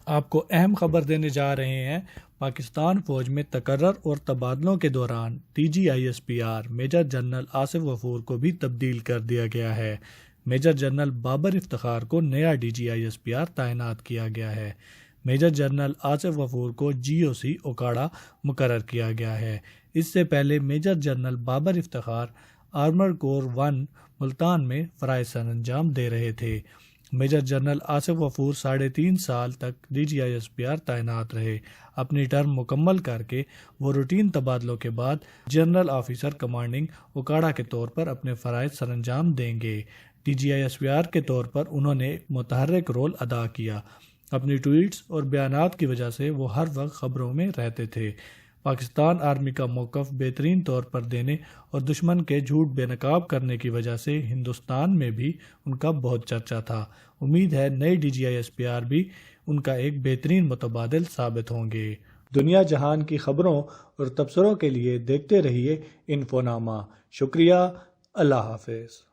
آپ کو اہم خبر دینے جا رہے ہیں۔ پاکستان فوج میں تقرر اور تبادلوں کے دوران DGISPR میجر جنرل آصف غفور کو بھی تبدیل کر دیا گیا ہے۔ میجر جنرل بابر افتخار کو نیا DGISPR تعینات کیا گیا ہے۔ میجر جنرل آصف غفور کو GOC اوکاڑا مقرر کیا گیا ہے۔ اس سے پہلے major general Babar Iftikhar armour corps 1 Multan میں فرائض سر انجام دے رہے تھے۔ میجر جنرل آصف غفور 3.5 سال تک DGISPR تعینات رہے۔ اپنی ٹرم مکمل کر کے وہ روٹین تبادلوں کے بعد جنرل آفیسر کمانڈنگ اوکاڑا کے طور پر اپنے فرائض سر انجام دیں گے۔ DGISPR کے طور پر انہوں نے ایک متحرک رول ادا کیا۔ اپنی ٹویٹس اور بیانات کی وجہ سے وہ ہر وقت خبروں میں رہتے تھے۔ پاکستان آرمی کا موقف بہترین طور پر دینے اور دشمن کے جھوٹ بے نقاب کرنے کی وجہ سے ہندوستان میں بھی ان کا بہت چرچا تھا۔ امید ہے نئے DGISPR بھی ان کا ایک بہترین متبادل ثابت ہوں گے۔ دنیا جہان کی خبروں اور تبصروں کے لیے دیکھتے رہیے انفونامہ۔ شکریہ۔ اللہ حافظ۔